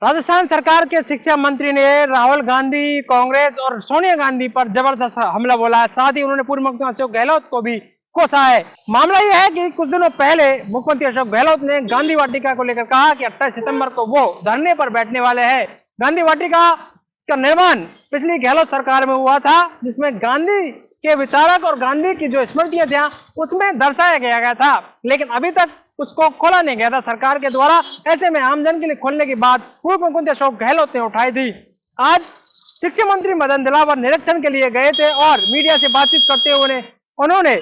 राजस्थान सरकार के शिक्षा मंत्री ने राहुल गांधी, कांग्रेस और सोनिया गांधी पर जबरदस्त हमला बोला है। साथ ही उन्होंने पूर्व मुख्यमंत्री अशोक गहलोत को भी कोसा है। मामला यह है कि कुछ दिनों पहले मुख्यमंत्री अशोक गहलोत ने गांधी वाटिका को लेकर कहा कि 28 सितंबर को वो धरने पर बैठने वाले हैं। गांधी वाटिका का निर्माण पिछली गहलोत सरकार में हुआ था, जिसमें गांधी के विचारक और गांधी की जो स्मृतियां थी उसमें दर्शाया गया था, लेकिन अभी तक उसको खोला नहीं गया था सरकार के द्वारा। ऐसे में आमजन के लिए खोलने की बात पूर्व मुख्यमंत्री अशोक गहलोत ने उठाई थी। आज शिक्षा मंत्री मदन दिलावर निरीक्षण के लिए गए थे और मीडिया से बातचीत करते हुए उन्होंने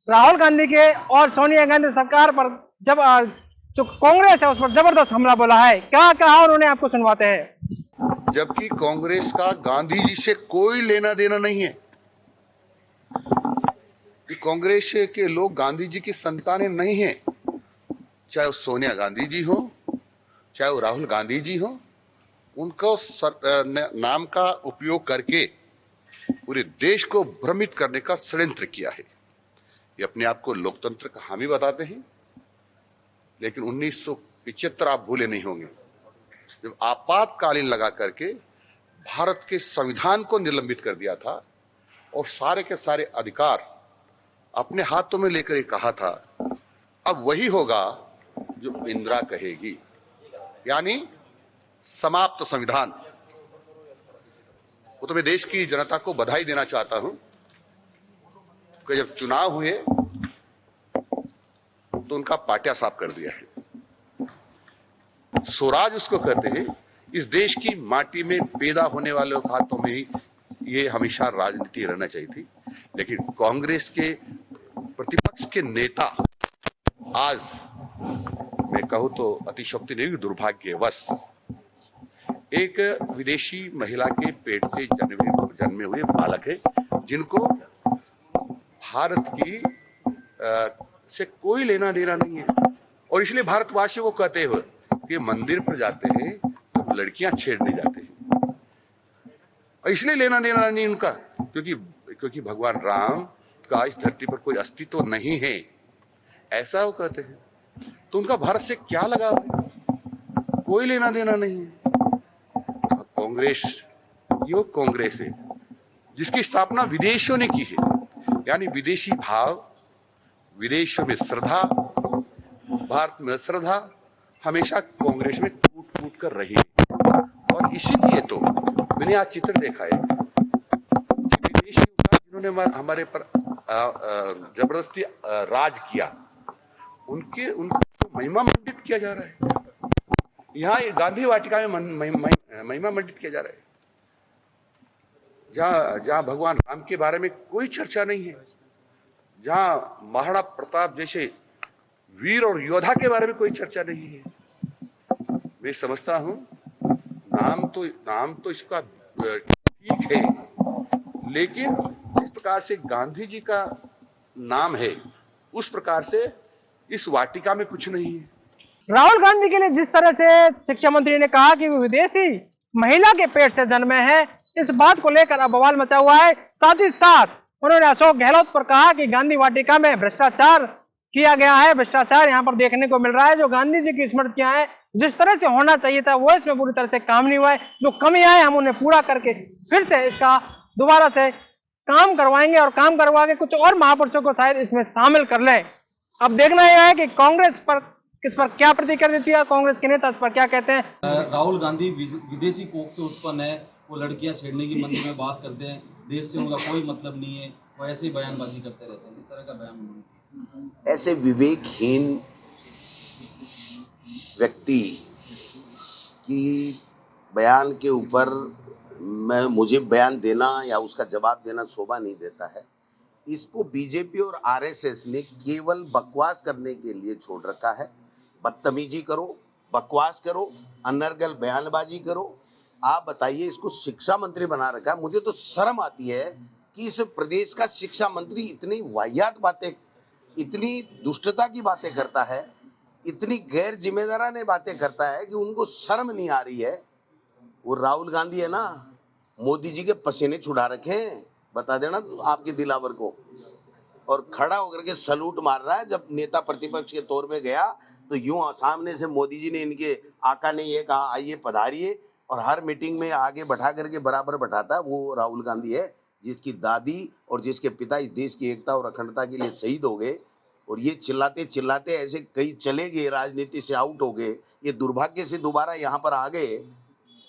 राहुल गांधी के और सोनिया गांधी सरकार पर जब जो कांग्रेस है उस पर जबरदस्त हमला बोला है। क्या कहा उन्होंने, आपको सुनवाते हैं। जबकि कांग्रेस का गांधी जी से कोई लेना देना नहीं है। कांग्रेस के लोग गांधी जी की संतानें नहीं हैं, चाहे वो सोनिया गांधी जी हो, चाहे वो राहुल गांधी जी हो। उनको नाम का उपयोग करके पूरे देश को भ्रमित करने का षड्यंत्र किया है। ये अपने आप को लोकतंत्र का हामी बताते हैं, लेकिन 1975 आप भूले नहीं होंगे जब आपातकालीन लगा करके भारत के संविधान को निलंबित कर दिया था और सारे के सारे अधिकार अपने हाथों में लेकर ये कहा था अब वही होगा जो इंदिरा कहेगी, यानी समाप्त संविधान। वो तो मैं देश की जनता को बधाई देना चाहता हूं कि जब चुनाव हुए तो उनका पाटिया साफ कर दिया है। स्वराज उसको कहते हैं। इस देश की माटी में पैदा होने वाले हाथों में ही ये हमेशा राजनीति रहना चाहिए थी, लेकिन कांग्रेस के प्रतिपक्ष के नेता आज मैं कहूं तो अतिशयोक्ति नहीं, दुर्भाग्यवश एक विदेशी महिला के पेट से जन्मे हुए बालक है, जिनको भारत की से कोई लेना देना नहीं है। और इसलिए भारतवासियों को कहते हुए कि मंदिर पर जाते हैं तो लड़कियां छेड़ने जाते हैं, और इसलिए लेना देना नहीं उनका क्योंकि भगवान राम का इस धरती पर कोई अस्तित्व नहीं है, ऐसा वो कहते हैं। तो उनका भारत से क्या लगाव है? कोई लेना देना नहीं है। कांग्रेस ये कांग्रेस है जिसकी स्थापना विदेशियों ने की है, यानी विदेशी भाव, विदेशों में श्रद्धा, भारत में श्रद्धा हमेशा कांग्रेस में टूट टूट कर रही है। और इसीलिए तो मैंने आज चित्र देखा है विदेशियों का जिन्होंने हमारे पर जबरदस्ती राज किया, उनको महिमा मंडित किया जा रहा है। यहाँ गांधी वाटिका में महिमा मंडित किया जा रहा है, जहां भगवान राम के बारे में कोई चर्चा नहीं है, जहां महाराणा प्रताप जैसे वीर और योद्धा के बारे में कोई चर्चा नहीं है। मैं समझता हूं नाम तो इसका ठीक है, लेकिन जिस प्रकार से गांधी जी का नाम है उस प्रकार से इस वाटिका में कुछ नहीं है। राहुल गांधी के लिए जिस तरह से शिक्षा मंत्री ने कहा कि वो विदेशी महिला के पेट से जन्मे हैं, इस बात को लेकर अब बवाल मचा हुआ है। साथ ही साथ उन्होंने अशोक गहलोत पर कहा कि गांधी वाटिका में भ्रष्टाचार किया गया है, भ्रष्टाचार यहाँ पर देखने को मिल रहा है। जो गांधी जी की स्मृतियां हैं जिस तरह से होना चाहिए था वो इसमें पूरी तरह से काम नहीं हुआ है। जो कमियां हैं हम उन्हें पूरा करके फिर से इसका दोबारा से काम करवाएंगे और काम करवा के कुछ और महापुरुषों को शायद इसमें शामिल कर लें। अब देखना यह है कि कांग्रेस पर किस पर क्या प्रतिक्रिया देती है, कांग्रेस के नेता इस पर क्या कहते हैं। राहुल गांधी विदेशी कोख से उत्पन्न है, वो लड़कियां छेड़ने की मंदिर में बात करते हैं, देश से उनका कोई मतलब नहीं है, वो ऐसे ही बयानबाजी करते रहते हैं। इस तरह का बयान ऐसे विवेकहीन व्यक्ति की बयान के ऊपर मुझे बयान देना या उसका जवाब देना शोभा नहीं देता है। इसको बीजेपी और आरएसएस ने केवल बकवास करने के लिए छोड़ रखा है। बदतमीजी करो, बकवास करो, अनर्गल बयानबाजी करो। आप बताइए, इसको शिक्षा मंत्री बना रखा है। मुझे तो शर्म आती है कि इस प्रदेश का शिक्षा मंत्री इतनी वाहियात बातें, इतनी दुष्टता की बातें करता है, इतनी गैर जिम्मेदाराना बातें करता है कि उनको शर्म नहीं आ रही है। वो राहुल गांधी है ना, मोदी जी के पसीने छुड़ा रखे हैं, बता देना आपके दिलावर को। और खड़ा होकर के सलूट मार रहा है। जब नेता प्रतिपक्ष के तौर में गया तो यूं सामने से मोदी जी ने इनके आका ने ये कहा आइए पधारिए, और हर मीटिंग में आगे बैठा करके बराबर बैठाता वो राहुल गांधी है, जिसकी दादी और जिसके पिता इस देश की एकता और अखंडता के लिए शहीद हो गए, और ये चिल्लाते चिल्लाते ऐसे कई चले गए, राजनीति से आउट हो गए, ये दुर्भाग्य से दोबारा यहाँ पर आ गए।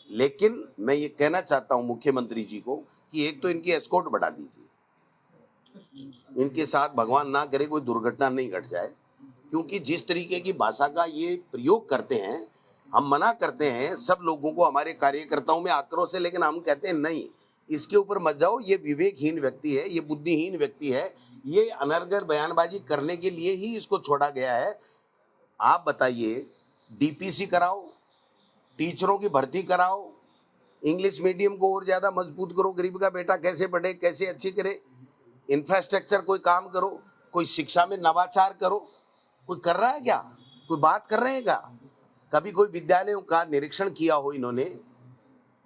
लेकिन मैं ये कहना चाहता हूँ मुख्यमंत्री जी को कि एक तो इनकी एस्कॉर्ट बढ़ा दीजिए, इनके साथ भगवान ना करे कोई दुर्घटना नहीं घट जाए, क्योंकि जिस तरीके की भाषा का ये प्रयोग करते हैं, हम मना करते हैं सब लोगों को, हमारे कार्यकर्ताओं में आक्रोश है, लेकिन हम कहते हैं नहीं, इसके ऊपर मत जाओ, ये विवेकहीन व्यक्ति है, ये बुद्धिहीन व्यक्ति है, ये अनर्गल बयानबाजी करने के लिए ही इसको छोड़ा गया है। आप बताइए, डीपीसी कराओ, टीचरों की भर्ती कराओ, इंग्लिश मीडियम को और ज्यादा मजबूत करो, गरीब का बेटा कैसे पढ़े, कैसे अच्छी करे, इंफ्रास्ट्रक्चर कोई काम करो, कोई शिक्षा में नवाचार करो, कोई कर रहा है क्या? कोई बात कर रहे हैं क्या? कभी कोई विद्यालयों का निरीक्षण किया हो इन्होंने?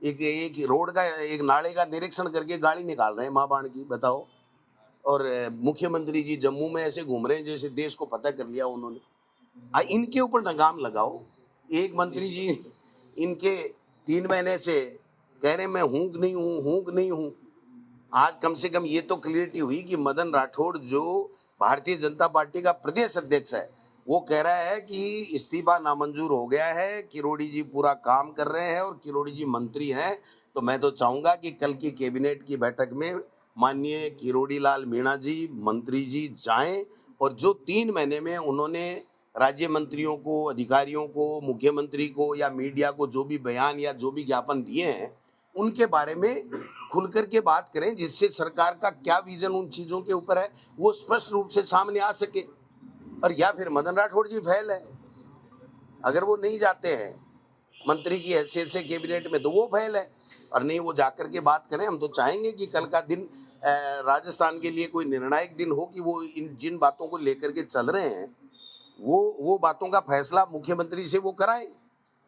एक रोड का, एक नाले का निरीक्षण करके गाड़ी निकाल रहे हैं माँ बाण की, बताओ। और मुख्यमंत्री जी जम्मू में ऐसे घूम रहे हैं जैसे देश को फतह कर लिया उन्होंने। इनके ऊपर लगाम लगाओ। एक मंत्री जी इनके 3 महीने से कह रहे मैं हूँ नहीं हूँ। आज कम से कम ये तो क्लियरिटी हुई कि मदन राठौड़ जो भारतीय जनता पार्टी का प्रदेश अध्यक्ष है, वो कह रहा है कि इस्तीफा नामंजूर हो गया है, किरोड़ी जी पूरा काम कर रहे हैं और किरोड़ी जी मंत्री हैं। तो मैं तो चाहूंगा कि कल की कैबिनेट की बैठक में माननीय किरोड़ी लाल मीणा जी, मंत्री जी जाएं, और जो 3 महीने में उन्होंने राज्य मंत्रियों को, अधिकारियों को, मुख्यमंत्री को या मीडिया को जो भी बयान या जो भी ज्ञापन दिए हैं, उनके बारे में खुल करके बात करें, जिससे सरकार का क्या विजन उन चीजों के ऊपर है वो स्पष्ट रूप से सामने आ सके। और या फिर मदन राठौड़ जी फेल है, अगर वो नहीं जाते हैं मंत्री की हैसियत से कैबिनेट में तो वो फेल है, और नहीं वो जाकर के बात करें। हम तो चाहेंगे कि कल का दिन राजस्थान के लिए कोई निर्णायक दिन हो, कि वो इन जिन बातों को लेकर के चल रहे हैं वो बातों का फैसला मुख्यमंत्री से वो कराएं।